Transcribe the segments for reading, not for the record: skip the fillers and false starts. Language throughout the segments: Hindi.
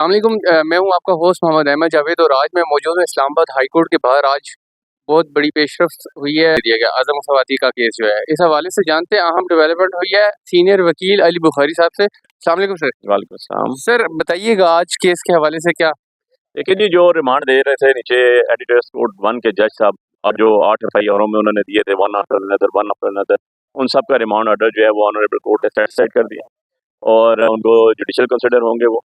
अस्सलामुअलैकुम। मैं हूं आपका होस्ट मोहम्मद अहमद जावेद और आज मैं मौजूद हूं इस्लामाबाद हाई कोर्ट के बाहर। आज बहुत बड़ी पेशरफ्त हुई है। दिया गया आजम सवाती का केस जो है, इस हवाले से जानते हैं अहम डेवलपमेंट हुई है सीनियर वकील अली बुखारी साहब से। अस्सलाम वालेकुम सर। वालेकुम सलाम। सर बताइएगा आज केस के हवाले से क्या। देखिए जी, जो रिमांड दे रहे थे नीचे एडिटर्स कोर्ट 1 के जज साहब, और जो 8 एफआईआरों में उन्होंने दिए थे वन आफ्टर अनदर, उन सब का रिमांड ऑर्डर जो है वो ऑनरेबल कोर्ट ने सेटिस्फाइड कर दिया और उनको जुडिशियल कंसिडर होंगे वो।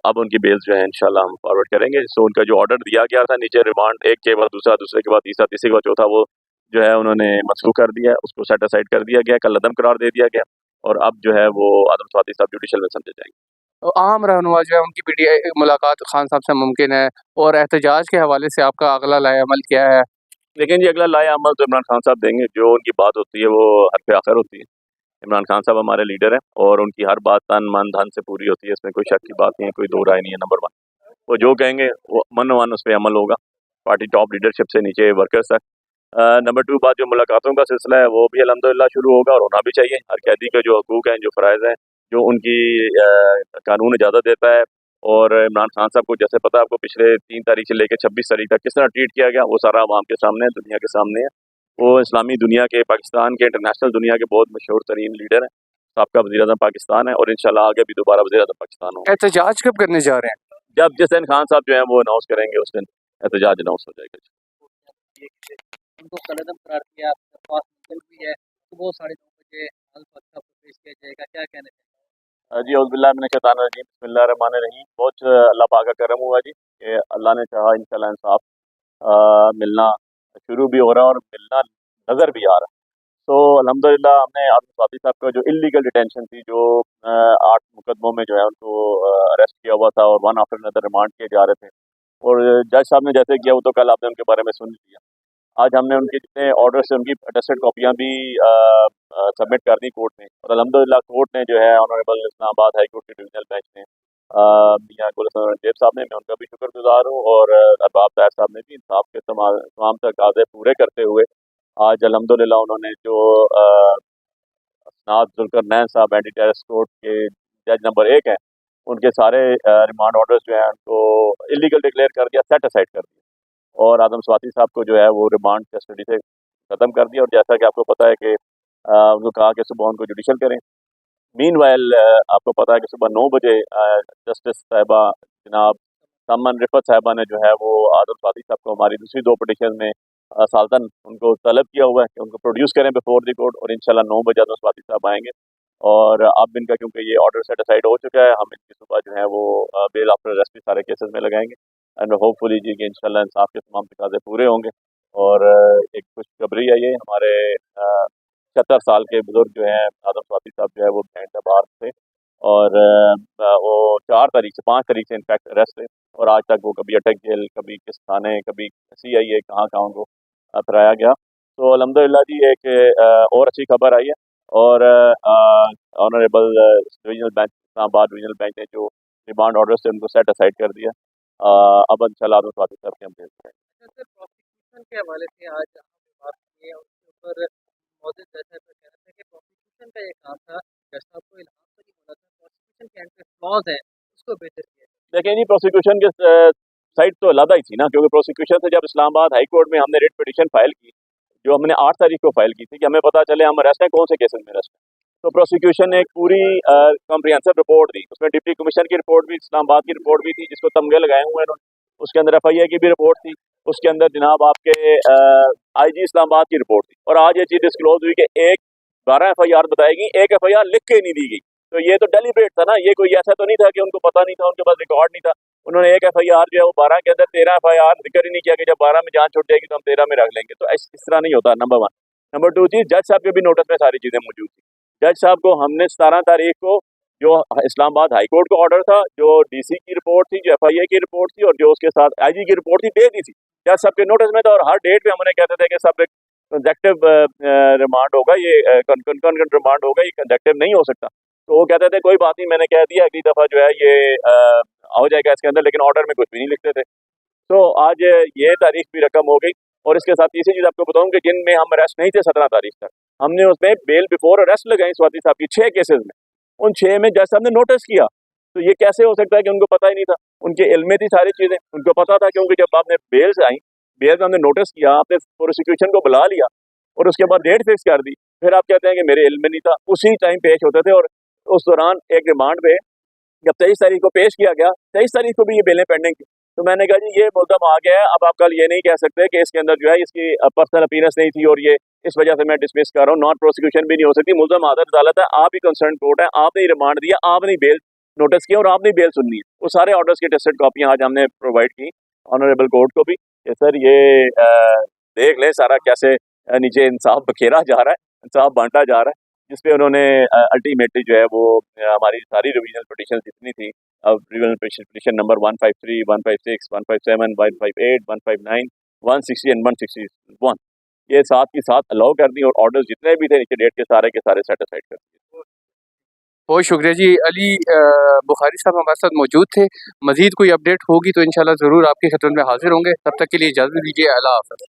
अब उनकी बेल जो है इंशाल्लाह हम फॉरवर्ड करेंगे। सो उनका जो ऑर्डर दिया गया था नीचे रिमांड एक के बाद दूसरा, दूसरे के बाद तीसरा, तीसरे के बाद चौथा, वो जो है उन्होंने मनसूख कर दिया, उसको सेटिस्फाइड कर दिया गया, कल अदम करार दे दिया गया और अब जो है वो आदम स्वाति साहब जुडिशियल में समझे जाएंगे। आम रहनुमा जो है उनकी पीटीआई मुलाकात खान साहब से मुमकिन है और एहतजाज के हवाले से आपका अगला लाएअमल क्या है। लेकिन जी अगला लाए अमल तो इमरान खान साहब देंगे। जो उनकी बात होती है वो हर पे आखिर होती है। इमरान खान साहब हमारे लीडर हैं और उनकी हर बात तन मन धन से पूरी होती है, इसमें कोई शक की बात नहीं है, कोई दो राय नहीं है। नंबर 1, वो जो कहेंगे वो मन वन उस पर अमल होगा, पार्टी टॉप लीडरशिप से नीचे वर्कर्स तक। नंबर 2 बात, जो मुलाकातों का सिलसिला है वो भी अल्हम्दुलिल्लाह शुरू होगा और होना भी चाहिए। हर कैदी के जो हकूक़ हैं, जो फ़राइज़ हैं, जो उनकी कानून इजाज़त देता है। और इमरान खान साहब को जैसे पता है आपको, पिछले 3 तारीख से लेकर 26 तारीख तक किस तरह ट्रीट किया गया, वो सारा आवाम के सामने है, दुनिया के सामने है। वो इस्लामी दुनिया के, पाकिस्तान के, इंटरनेशनल दुनिया के बहुत मशहूर तरीन लीडर हैं। साबका वज़ीर-ए-आज़म पाकिस्तान है और इंशाल्लाह आगे भी दोबारा वज़ीर-ए-आज़म पाकिस्तान होंगे। एहतजाज कब करने जा रहे हैं। जब जिस दिन खान साहब जो है वो अनाउंस करेंगे उस दिन एहतजाज अनाउंस हो जाएगा। उनको कलअदम करार किया, दरख्वास्त मंजूर हुई है, सुबह 9:30 बजे अल-फतह को पेश किया जाएगा, क्या कहना चाहिए? जी औज़ुबिल्लाहि मिनश्शैतानिर्रजीम, बिस्मिल्लाहिर्रहमानिर्रहीम। बहुत अल्लाह पाक का करम हुआ जी कि अल्लाह ने चाहा इंशाल्लाह इंसाफ मिलना शुरू भी हो रहा है और मिलना नज़र भी आ रहा है। तो अल्हम्दुलिल्लाह हमने आदम स्वाति साहब का जो इल्लीगल डिटेंशन थी, जो 8 मुकदमों में जो है उनको अरेस्ट किया हुआ था और वन आफ्टर अनदर रिमांड किए जा रहे थे, और जज साहब ने जैसे किया वो तो कल आपने उनके बारे में सुन लिया। आज हमने उनके जितने ऑर्डर से उनकी अटेस्टेड कॉपियाँ भी सबमिट कर दी कोर्ट में, और अल्हम्दुलिल्लाह कोर्ट ने जो है ऑनरेबल इस्लामाबाद हाई कोर्ट के डिवीजनल बेंच में मियां गुलशन रंजीब साहब ने, मैं उनका भी शुक्रगुजार हूँ, और अरबाब ताहिर साहब ने भी इंसाफ के तमाम तकाज़े पूरे करते हुए आज अल्हम्दुलिल्लाह उन्होंने जो असनाद जुल्करनैन साहब एंटी टेररिस्ट कोर्ट के जज नंबर 1 हैं, उनके सारे रिमांड ऑर्डर्स जो हैं उनको इलीगल डिक्लेयर कर दिया, सेट असाइड कर दिया, और आदम स्वाति साहब को जो है वो रिमांड कस्टडी से ख़त्म कर दिया। और जैसा कि आपको पता है कि उनको कहा कि सुबह उनको जुडिशल करें। मीनवाइल आपको पता है कि सुबह 9 बजे जस्टिस साहिबा जनाब समन रिफत साहिबा ने जो है वो आदम स्वाति साहब को हमारी दूसरी 2 पिटीशन में साल्तन उनको तलब किया हुआ है कि उनको प्रोड्यूस करें बिफोर द कोर्ट, और इंशाल्लाह 9 बजे आदम स्वाति साहब आएंगे। और अब इनका क्योंकि ये ऑर्डर सेटिस्फाइड हो चुका है, हम इनकी सुबह जो है वो बेल आफ्टर अरेस्ट भी सारे केसेस में लगाएंगे, एंड होपफुली जी कि इंशाल्लाह इंसाफ के तमाम तकाज़े पूरे होंगे। और एक खुशखबरी है ये, हमारे 76 साल के बुजुर्ग जो हैं आदम स्वाति साहब जो है वो बैंड बाहर थे, और वो 4 तारीख से 5 तारीख से इनफैक्ट अरेस्ट थे, और आज तक वो कभी अटक जेल, कभी किस थाने, कभी CIA, कहाँ उनको फिराया गया। तो अल्हम्दुलिल्लाह जी एक और अच्छी खबर आई है, और honourable divisional bench, Islamabad divisional bench ने जो रिमांड ऑर्डर से उनको सेट असाइड कर दिया। अब इंशाल्लाह आदम स्वाति साहब के हम भेज देंगे। सर, प्रोसिक्यूशन के हवाले से आज हमने बात की है, उसके ऊपर मौजूद जज साहब का कहना था कि प्रोसिक्यूशन का ये काम था, जज साहब को इल्हाम तो नहीं मिला था, प्रोसिक्यूशन के एंड पे फ्लॉज हैं, उसको बेहतर किया जाए। देखें जी, प्रोसिक्यूशन के साइड तो अलग ही थी ना, क्योंकि प्रोसिक्यूशन से जब इस्लामाबाद हाई कोर्ट में हमने रिट पिटीशन फाइल की, जो हमने 8 तारीख को फाइल की थी कि हमें पता चले हम अरेस्ट हैं, कौन से केसेस में अरेस्ट हैं, तो प्रोसिक्यूशन ने एक पूरी कॉम्प्रिहेंसिव रिपोर्ट दी। उसमें डिप्टी कमिश्नर की रिपोर्ट भी, इस्लामाबाद की रिपोर्ट भी थी, जिसको तमगे लगाए हुए हैं उन्होंने। उसके अंदर FIA की भी रिपोर्ट थी, उसके अंदर जनाब आपके IG इस्लामाबाद की रिपोर्ट थी, और आज ये चीज़ डिस्क्लोज हुई कि 12 FIR बताएगी, एक FIR लिख के नहीं दी गई। तो ये तो डेलिब्रेट था ना, ये कोई ऐसा तो नहीं था कि उनको पता नहीं था, उनके पास रिकॉर्ड नहीं था। उन्होंने एक FIR जो है वो 12 के अंदर 13 FIR जिक्र ही नहीं किया कि जब 12 में जान छूट जाएगी तो हम 13 में रख लेंगे, तो इस तरह नहीं होता। नंबर 1। नंबर 2 चीज़, जज साहब के भी नोटिस में सारी चीज़ें मौजूद थी। जज साहब को हमने 17 तारीख को जो इस्लामाबाद हाई कोर्ट का ऑर्डर था, जो DC की रिपोर्ट थी, जो FIA की रिपोर्ट थी, और जो उसके साथ IG की रिपोर्ट थी, दे दी थी। जज साहब के नोटिस में था, और हर डेट पे हमने कहते थे कि सब एक कंजेक्टिव रिमांड होगा, ये कंकरेंट रिमांड होगा, ये कंजेक्टिव नहीं हो सकता। तो वो कहते थे कोई बात नहीं, मैंने कह दिया, अगली दफ़ा जो है ये हो जाएगा इसके अंदर, लेकिन ऑर्डर में कुछ भी नहीं लिखते थे। तो आज ये तारीख भी रकम हो गई, और इसके साथ तीसरी चीज़ आपको बताऊँ कि जिनमें हम अरेस्ट नहीं थे 17 तारीख तक, हमने उसमें बेल बिफोर अरेस्ट लगाई स्वाति साहब की 6 केसेस में। उन 6 में जज साहब ने नोटिस किया, तो ये कैसे हो सकता है कि उनको पता ही नहीं था। उनके इल्म में थी सारी चीज़ें, उनको पता था, क्योंकि जब आपने बेल्स आई, बेल्स में हमने नोटिस किया, आपने प्रोसिक्यूशन को बुला लिया और उसके बाद डेट फिक्स कर दी, फिर आप कहते हैं कि मेरे इल्म में नहीं था। उसी टाइम पेश होते थे और उस दौरान एक रिमांड पे जब 23 तारीख को पेश किया गया, 23 तारीख को भी ये बेलें पेंडिंग थी। तो मैंने कहा जी ये मुद्दम आ गया है, अब आप कल ये नहीं कह सकते कि इसके अंदर जो है इसकी पर्सनल अपीयरेंस नहीं थी और ये इस वजह से मैं डिसमिस कर रहा हूँ, नॉन प्रोसिक्यूशन भी नहीं हो सकती। मुल्ज़म आदर अदालत है, आप ही कंसर्न कोर्ट है, आपने रिमांड दिया, आपने बेल नोटिस किया और आपने बेल सुननी है। वो सारे ऑर्डर्स की टेस्टेड कॉपियाँ आज हमने प्रोवाइड की ऑनरेबल कोर्ट को भी कि सर ये देख लें सारा कैसे नीचे इंसाफ बखेरा जा रहा है, इंसाफ बांटा जा रहा है, जिसपे उन्होंने अल्टीमेटली जो है वो हमारी सारी रिवीजनल पिटीशन जितनी थी, अब रिवीजनल पिटीशन नंबर 153, 156, 157, 158, 159, 160 एंड 161 ये साथ की साथ अलाउ कर दी और ऑर्डर्स जितने भी थे नीचे डेट के सारे सेटिस्फाइड कर दिए। बहुत शुक्रिया जी। अली बुखारी साहब हमारे साथ मौजूद थे। मजीद कोई अपडेट होगी तो इंशाल्लाह ज़रूर आपकी खिदमत में हाजिर होंगे। तब तक के लिए इजाज़त दीजिए। अल्लाह हाफ़िज़।